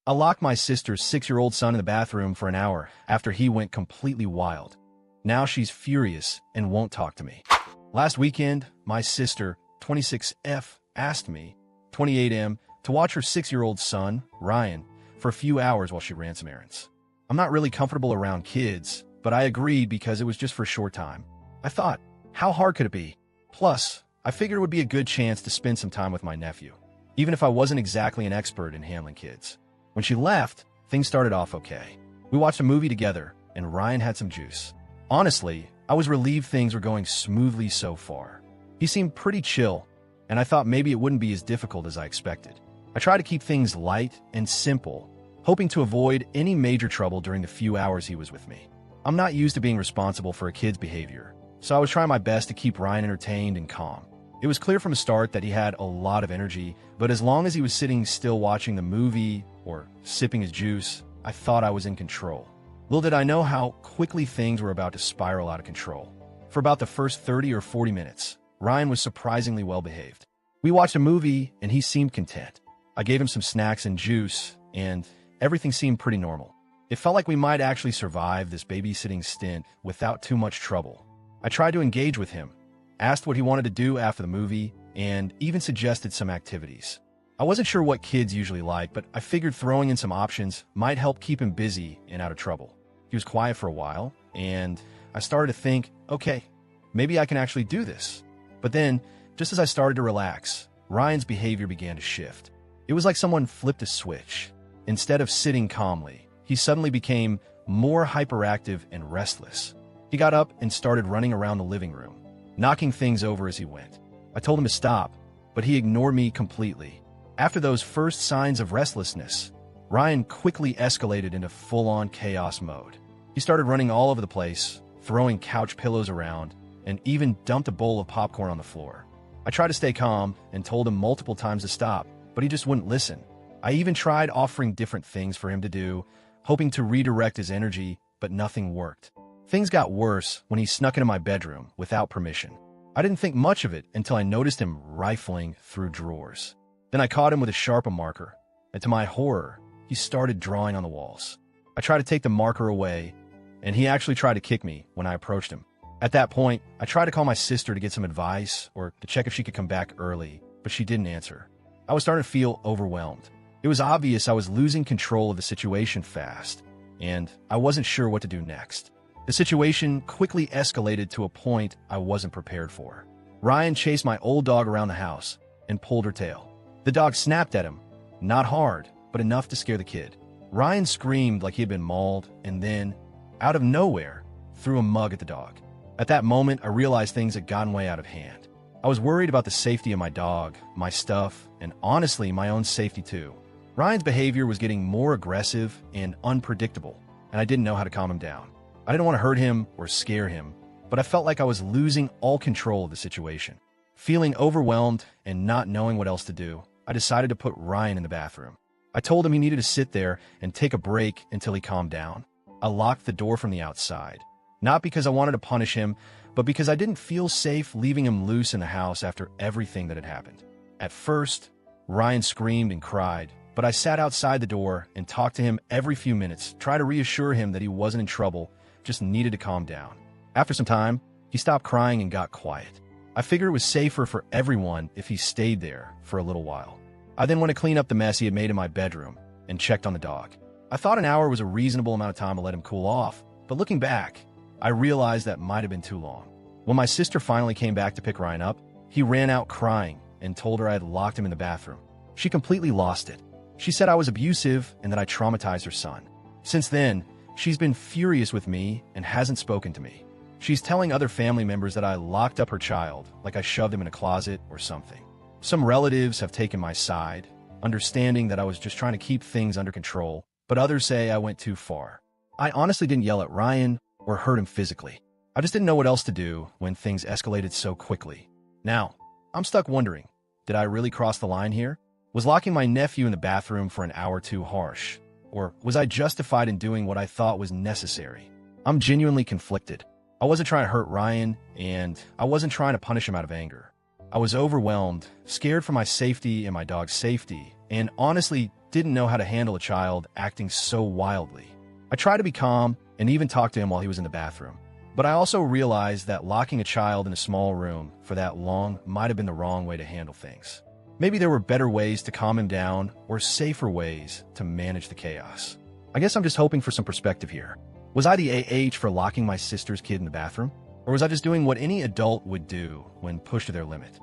I locked my sister's 6-year-old son in the bathroom for an hour after he went completely wild. Now she's furious and won't talk to me. Last weekend, my sister, 26F, asked me, 28M, to watch her 6-year-old son, Ryan, for a few hours while she ran some errands. I'm not really comfortable around kids, but I agreed because it was just for a short time. I thought, how hard could it be? Plus, I figured it would be a good chance to spend some time with my nephew, even if I wasn't exactly an expert in handling kids. When she left, things started off okay. We watched a movie together, and Ryan had some juice. Honestly, I was relieved things were going smoothly so far. He seemed pretty chill, and I thought maybe it wouldn't be as difficult as I expected. I tried to keep things light and simple, hoping to avoid any major trouble during the few hours he was with me. I'm not used to being responsible for a kid's behavior, so I was trying my best to keep Ryan entertained and calm. It was clear from the start that he had a lot of energy, but as long as he was sitting still watching the movie or sipping his juice, I thought I was in control. Little did I know how quickly things were about to spiral out of control. For about the first 30 or 40 minutes, Ryan was surprisingly well behaved. We watched a movie and he seemed content. I gave him some snacks and juice, and everything seemed pretty normal. It felt like we might actually survive this babysitting stint without too much trouble. I tried to engage with him, asked what he wanted to do after the movie, and even suggested some activities. I wasn't sure what kids usually like, but I figured throwing in some options might help keep him busy and out of trouble. He was quiet for a while, and I started to think, okay, maybe I can actually do this. But then, just as I started to relax, Ryan's behavior began to shift. It was like someone flipped a switch. Instead of sitting calmly, he suddenly became more hyperactive and restless. He got up and started running around the living room, knocking things over as he went. I told him to stop, but he ignored me completely. After those first signs of restlessness, Ryan quickly escalated into full-on chaos mode. He started running all over the place, throwing couch pillows around, and even dumped a bowl of popcorn on the floor. I tried to stay calm and told him multiple times to stop, but he just wouldn't listen. I even tried offering different things for him to do, hoping to redirect his energy, but nothing worked. Things got worse when he snuck into my bedroom without permission. I didn't think much of it until I noticed him rifling through drawers. Then I caught him with a Sharpie marker, and to my horror, he started drawing on the walls. I tried to take the marker away, and he actually tried to kick me when I approached him. At that point, I tried to call my sister to get some advice or to check if she could come back early, but she didn't answer. I was starting to feel overwhelmed. It was obvious I was losing control of the situation fast, and I wasn't sure what to do next. The situation quickly escalated to a point I wasn't prepared for. Ryan chased my old dog around the house and pulled her tail. The dog snapped at him, not hard, but enough to scare the kid. Ryan screamed like he had been mauled and then, out of nowhere, threw a mug at the dog. At that moment, I realized things had gotten way out of hand. I was worried about the safety of my dog, my stuff, and honestly, my own safety too. Ryan's behavior was getting more aggressive and unpredictable, and I didn't know how to calm him down. I didn't want to hurt him or scare him, but I felt like I was losing all control of the situation. Feeling overwhelmed and not knowing what else to do, I decided to put Ryan in the bathroom. I told him he needed to sit there and take a break until he calmed down. I locked the door from the outside, not because I wanted to punish him, but because I didn't feel safe leaving him loose in the house after everything that had happened. At first, Ryan screamed and cried, but I sat outside the door and talked to him every few minutes, trying to reassure him that he wasn't in trouble, just needed to calm down. After some time, he stopped crying and got quiet. I figured it was safer for everyone if he stayed there for a little while. I then went to clean up the mess he had made in my bedroom and checked on the dog. I thought an hour was a reasonable amount of time to let him cool off, but looking back, I realized that might have been too long. When my sister finally came back to pick Ryan up, he ran out crying and told her I had locked him in the bathroom. She completely lost it. She said I was abusive and that I traumatized her son. Since then, she's been furious with me and hasn't spoken to me. She's telling other family members that I locked up her child, like I shoved him in a closet or something. Some relatives have taken my side, understanding that I was just trying to keep things under control, but others say I went too far. I honestly didn't yell at Ryan or hurt him physically. I just didn't know what else to do when things escalated so quickly. Now, I'm stuck wondering, did I really cross the line here? Was locking my nephew in the bathroom for an hour too harsh? Or was I justified in doing what I thought was necessary? I'm genuinely conflicted. I wasn't trying to hurt Ryan, and I wasn't trying to punish him out of anger. I was overwhelmed, scared for my safety and my dog's safety, and honestly didn't know how to handle a child acting so wildly. I tried to be calm and even talked to him while he was in the bathroom. But I also realized that locking a child in a small room for that long might have been the wrong way to handle things. Maybe there were better ways to calm him down or safer ways to manage the chaos. I guess I'm just hoping for some perspective here. Was I the AH for locking my sister's kid in the bathroom? Or was I just doing what any adult would do when pushed to their limit?